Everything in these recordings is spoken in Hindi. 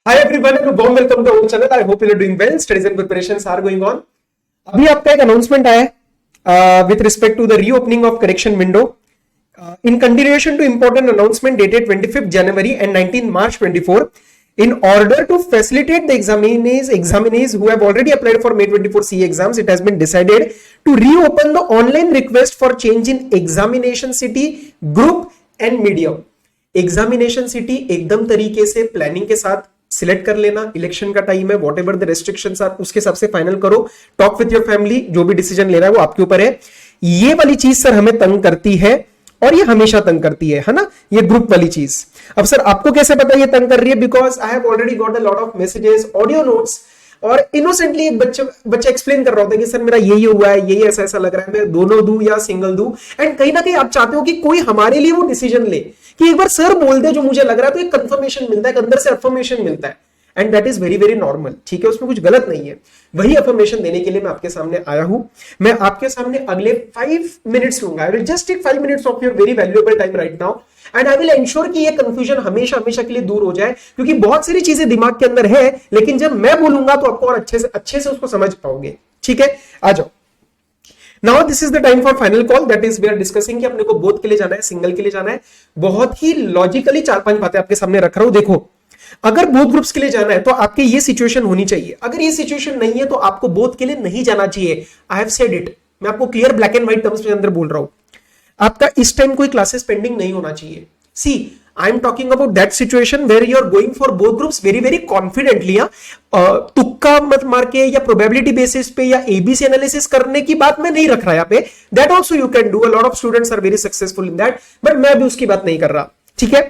Hi everyone and a warm welcome to our channel. I hope you are doing well. Studies and preparations are going on. अभी आपका एक अनाउंसमेंट आया है with respect to the reopening of correction window. In continuation to important announcement dated 25th January and 19th March 24, in order to facilitate the examinees who have already applied for May 24 CE exams, it has been decided to reopen the online request for change in examination city, group and medium. Examination city एकदम तरीके से प्लानिंग के साथ सिलेक्ट कर लेना. इलेक्शन का टाइम है, whatever the restrictions are उसके हिसाब से फाइनल करो. टॉक विद योर फैमिली, जो भी डिसीजन लेना है वो आपके ऊपर है. ये वाली चीज सर हमें तंग करती है और ये हमेशा तंग करती है ना, ये ग्रुप वाली चीज. अब सर आपको कैसे पता ये तंग कर रही है? Because I have already got a lot of messages, audio notes, और इनोसेंटली एक बच्चा एक्सप्लेन कर रहा होता है कि सर मेरा यही हुआ है, यही ऐसा ऐसा लग रहा है, मैं दोनों दूं या सिंगल दूं. एंड कहीं ना कहीं आप चाहते हो कि कोई हमारे लिए वो डिसीजन ले कि एक बार सर बोल दे जो मुझे लग रहा है, तो एक कंफर्मेशन मिलता है, अंदर से अफर्मेशन मिलता है. And that is very very normal. ठीक है, उसमें कुछ गलत नहीं है. वही अफर्मेशन देने के लिए मैं आपके सामने आया हूं. मैं आपके सामने अगले 5 मिनट्स लूंगा. I will just take 5 minutes of your very valuable time right now and I will ensure कि ये कंफ्यूजन हमेशा हमेशा के लिए दूर हो जाए, क्योंकि बहुत सारी चीजें दिमाग के अंदर है, लेकिन जब मैं बोलूंगा तो आपको और अच्छे से उसको समझ पाओगे. ठीक है, आ जाओ. Now this is the time for final call. That is we are discussing कि अपने को बोथ के लिए जाना है, सिंगल के लिए जाना है. बहुत ही लॉजिकली 4-5 बातें आपके सामने रख रहा हूं. देखो, अगर बोथ ग्रुप्स के लिए जाना है तो आपके ये सिचुएशन होनी चाहिए. अगर ये सिचुएशन नहीं है तो आपको बोथ के लिए नहीं जाना चाहिए. I have said it. मैं आपको clear black and white terms में अंदर बोल रहा हूं. आपका इस टाइम कोई क्लासेस पेंडिंग नहीं होना चाहिए. See, I am talking about that situation where you are going for both groups very very confidently. तुक्का मत मार के या प्रोबेबिलिटी बेसिस पे या एबीसी एनालिसिस करने की बात मैं नहीं रख रहा यहाँ पे. That also you can do. A lot of students are very successful in that, but मैं भी उसकी बात नहीं कर रहा. ठीक है,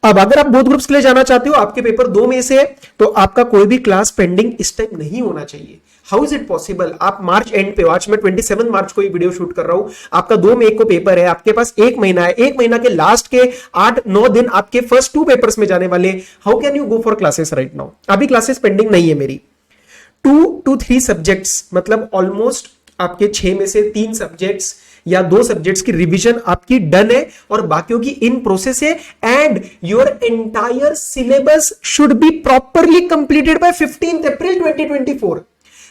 अब अगर आप बोथ ग्रुप्स के लिए जाना चाहते हो, आपके पेपर 2 में से है, तो आपका कोई भी क्लास पेंडिंग इस टाइम नहीं होना चाहिए. How is it possible? आप मार्च एंड पे, आज मैं 27 मार्च को ये वीडियो शूट कर रहा हूं, आपका 2 मई को पेपर है, आपके पास 1 महीना है. 1 महीना के लास्ट के 8-9 दिन आपके फर्स्ट 2 पेपर्स में जाने वाले. How can you go for classes right now? अभी क्लासेस पेंडिंग नहीं है मेरी. 2 to 3 सब्जेक्ट्स, मतलब ऑलमोस्ट आपके 6 में से 3 सब्जेक्ट्स या 2 सब्जेक्ट्स की रिवीजन आपकी डन है और बाकियों की इन प्रोसेस है. And your entire syllabus should be properly completed by 15 April 2024.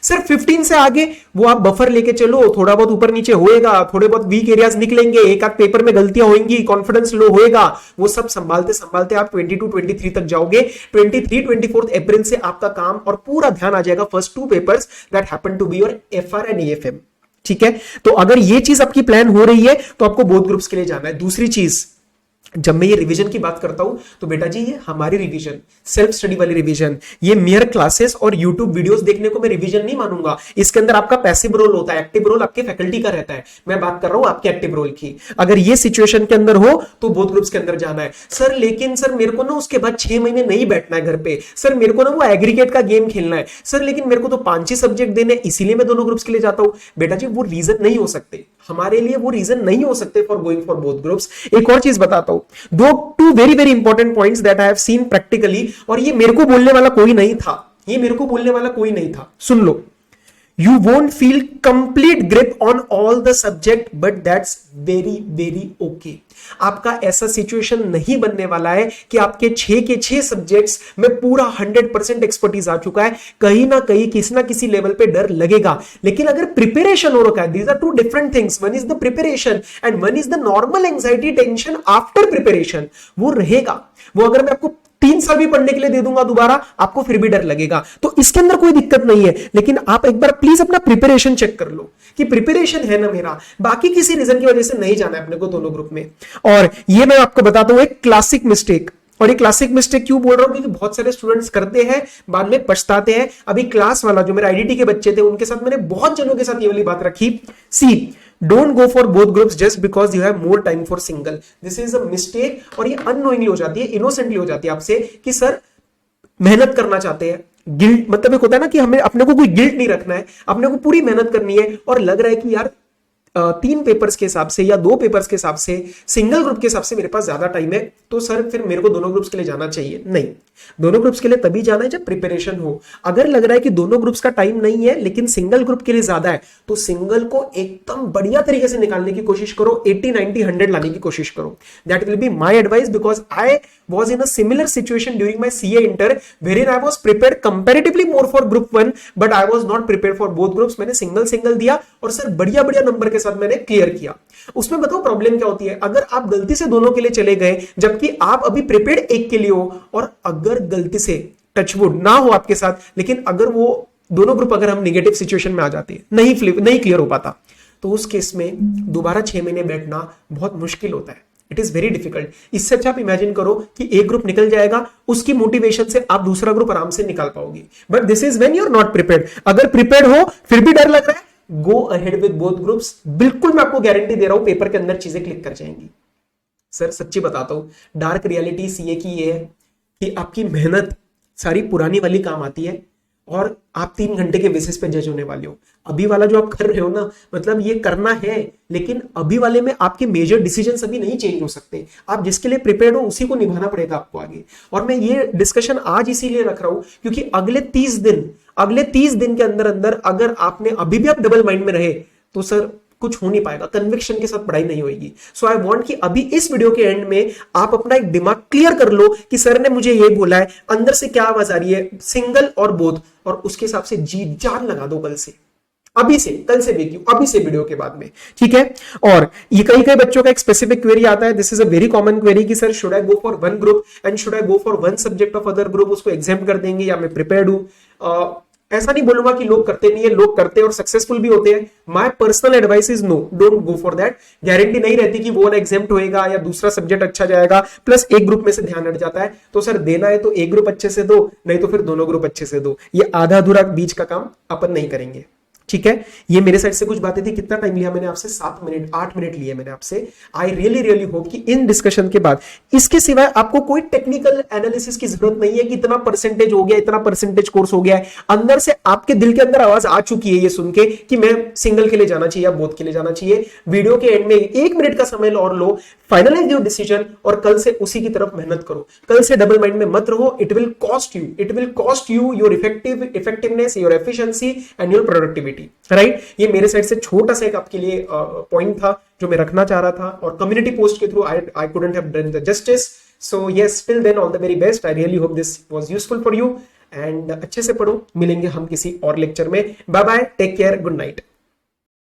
Sir 15 से आगे वो आप बफर लेके चलो, थोड़ा बहुत ऊपर नीचे होएगा, थोड़े बहुत वीक एरियाज निकलेंगे, एक आध पेपर में गलतियां होंगी, कॉन्फिडेंस लो होएगा, वो सब संभालते संभालते आप 22-23 तक जाओगे. 23-24 अप्रैल से आपका काम और पूरा ध्यान आ जाएगा first 2 papers that happen to be your FR and AFM. ठीक है, तो अगर ये चीज आपकी प्लान हो रही है तो आपको बोथ ग्रुप्स के लिए जाना है. दूसरी चीज, जब मैं ये रिवीजन की बात करता हूं तो बेटा जी ये हमारी रिवीजन, सेल्फ स्टडी वाली रिवीजन, ये मेयर क्लासेस और यूट्यूब वीडियोस देखने को मैं रिवीजन नहीं मानूंगा. इसके अंदर आपका पैसिव रोल होता है, एक्टिव रोल आपके फैकल्टी का रहता है. मैं बात कर रहा हूं आपके एक्टिव रोल की. अगर ये सिचुएशन के अंदर हो तो बोथ ग्रुप्स के अंदर जाना है. सर लेकिन सर मेरे को ना उसके बाद 6 महीने नहीं बैठना है घर पे, सर मेरे को ना वो एग्रीगेट का गेम खेलना है, सर लेकिन मेरे को तो 5 ही सब्जेक्ट देने, इसीलिए मैं दोनों ग्रुप्स के लिए जाता हूं. बेटा जी वो रीजन नहीं हो सकते, हमारे लिए वो रीजन नहीं हो सकते for going for both groups. एक और चीज बताता हूं, 2 very very important points that I have seen practically, और ये मेरे को बोलने वाला कोई नहीं था, सुन लो. You won't feel complete grip on all the subject, but that's very very okay. आपका ऐसा सिचुएशन नहीं बनने वाला है कि आपके 6 के 6 सब्जेक्ट्स में पूरा 100% एक्सपर्टीज आ चुका है. कहीं ना कहीं किसी ना किसी लेवल पे डर लगेगा, लेकिन अगर प्रिपरेशन हो रखा है, these are 2 different things. One is the preparation and one is the normal anxiety tension after preparation. वो रहेगा. वो अगर मैं आपको 3 साल भी पढ़ने के लिए दे दूंगा दोबारा, आपको फिर भी डर लगेगा. तो इसके अंदर कोई दिक्कत नहीं है, लेकिन आप एक बार प्लीज अपना प्रिपरेशन चेक कर लो कि प्रिपरेशन है ना मेरा. बाकी किसी रीजन की वजह से नहीं जाना है अपने को दोनों ग्रुप में. और ये मैं आपको बताता हूं एक क्लासिक मिस्टेक. और ये क्लासिक मिस्टेक क्यों बोल रहा हूं? क्योंकि बहुत सारे स्टूडेंट्स करते हैं, बाद में पछताते हैं. अभी क्लास वाला जो मेरे आईडीटी के बच्चे थे, उनके साथ मैंने बहुत जनों के साथ ये वाली बात रखी. सी, Don't go for both groups just because you have more time for single. This is a mistake. और ये unknowingly हो जाती है, innocently हो जाती है आपसे कि सर मेहनत करना चाहते हैं. गिल्ट मतलब एक होता है ना कि हमें अपने को कोई गिल्ट नहीं रखना है, अपने को पूरी मेहनत करनी है, और लग रहा है कि यार 3 पेपर्स के हिसाब से या 2 पेपर्स के हिसाब से, सिंगल ग्रुप के हिसाब से मेरे पास ज्यादा टाइम है, तो सर फिर मेरे को दोनों ग्रुप्स के लिए जाना चाहिए. नहीं, दोनों ग्रुप्स के लिए तभी जाना है जब प्रिपरेशन हो। अगर लग रहा है कि दोनों ग्रुप्स का टाइम नहीं है लेकिन सिंगल ग्रुप के लिए ज्यादा है, तो सिंगल को एकदम बढ़िया तरीके से निकालने की कोशिश करो, 80 90 100 लाने की कोशिश करो। That will be my advice, because I was in a similar situation during my CA inter wherein I was prepared comparatively more for group 1 but I was not prepared for both groups। मैंने सिंगल दिया और सर बढ़िया बढ़िया नंबर के साथ मैंने क्लियर किया। उसमें बताओ प्रॉब्लम क्या होती है, अगर आप गलती से दोनों के लिए चले गए जबकि आप अभी प्रिपेयर्ड एक के लिए हो, और अगर गलती से टचवुड ना हो आपके साथ, लेकिन अगर वो दोनों ग्रुप अगर हम नेगेटिव सिचुएशन में आ जाती है, नहीं क्लियर हो पाता, तो उस केस में दोबारा 6 महीने बैठना बहुत मुश्किल होता है। It is very difficult. इससे अच्छा आप इमेजिन करो कि एक ग्रुप निकल जाएगा, उसकी मोटिवेशन से आप दूसरा ग्रुप आराम से निकाल पाओगे। But this is when you are not prepared. अगर प्रिपेयर्ड हो फिर भी डर लग रहा है, go ahead with both groups. बिल्कुल मैं आपको गारंटी दे रहा हूं पेपर के अंदर चीजें क्लिक कर जाएंगी। सर सच्ची बताता हूं, डार्क रियलिटी सीए की ये है कि आपकी मेहनत सारी पुरानी वाली काम आती है और आप 3 घंटे के बेसिस पे जज होने वाले हो। अभी वाला जो आप कर रहे हो ना, मतलब ये करना है, लेकिन अभी वाले में आपके मेजर डिसीजंस अभी नहीं चेंज हो सकते। आप जिसके लिए प्रिपेयर्ड हो उसी को निभाना पड़ेगा आपको आगे। और मैं ये डिस्कशन आज इसीलिए रख रहा हूं क्योंकि अगले 30 दिन के अंदर अंदर अगर आपने अभी भी आप डबल माइंड में रहे तो सर कुछ हो नहीं पाएगा, कन्विक्शन के साथ पढ़ाई नहीं होगी। सो आई वांट कि अभी इस वीडियो के एंड में आप अपना एक दिमाग क्लियर कर लो कि सर ने मुझे ये बोला है, अंदर से क्या आवाज आ रही है, सिंगल और बोथ, और उसके हिसाब से जी जान लगा दो कल से, अभी से, कल से भी क्यों, अभी से वीडियो के बाद में, ठीक है। और ये कई बच्चों का एक स्पेसिफिक क्वेरी आता है, this is a very common query कि sir should I go for one group and should I go for one subject of other group, उसको एग्जाम कर देंगे या मैं प्रिपेयर्ड हूं। ऐसा नहीं बोलूंगा कि लोग करते नहीं है, लोग करते हैं और सक्सेसफुल भी होते हैं। My personal advice is no, don't go for that. Guarantee नहीं रहती कि वो वाला एग्जाम्प्ट होएगा या दूसरा सब्जेक्ट अच्छा जाएगा, प्लस एक ग्रुप में से ध्यान हट जाता है। तो सर देना है तो एक ग्रुप अच्छे से दो, नहीं तो फिर दोनों ग्रुप अच्छे से दो। ये आधा अधूरा बीच का काम अपन नहीं करेंगे, ठीक है। ये मेरे साइड से कुछ बातें थी। कितना टाइम लिया मैंने आपसे? 7 मिनट 8 मिनट लिए मैंने आपसे। आई रियली होप कि इन डिस्कशन के बाद इसके सिवाय आपको कोई टेक्निकल एनालिसिस की जरूरत नहीं है कि इतना परसेंटेज हो गया, इतना परसेंटेज कोर्स हो गया है। अंदर से आपके दिल के अंदर आवाज आ चुकी है ये सुन के कि मैं सिंगल के लिए जाना चाहिए या बोथ के लिए जाना चाहिए। वीडियो के एंड में 1 मिनट का समय और लो, फाइनलाइज योर डिसीजन और कल से उसी की तरफ मेहनत करो। कल से डबल माइंड में मत रहो। It will cost you your effectiveness, your efficiency and your productivity, right. ये मेरे साइड से छोटा सा एक आपके लिए पॉइंट था जो मैं रखना चाह रहा था, और कम्युनिटी पोस्ट के through I couldn't have done the justice. So yes, till then all the very best. I really hope this was useful for you and अच्छे से पढ़ो। मिलेंगे हम किसी और लेक्चर में। Bye bye, take care, good night.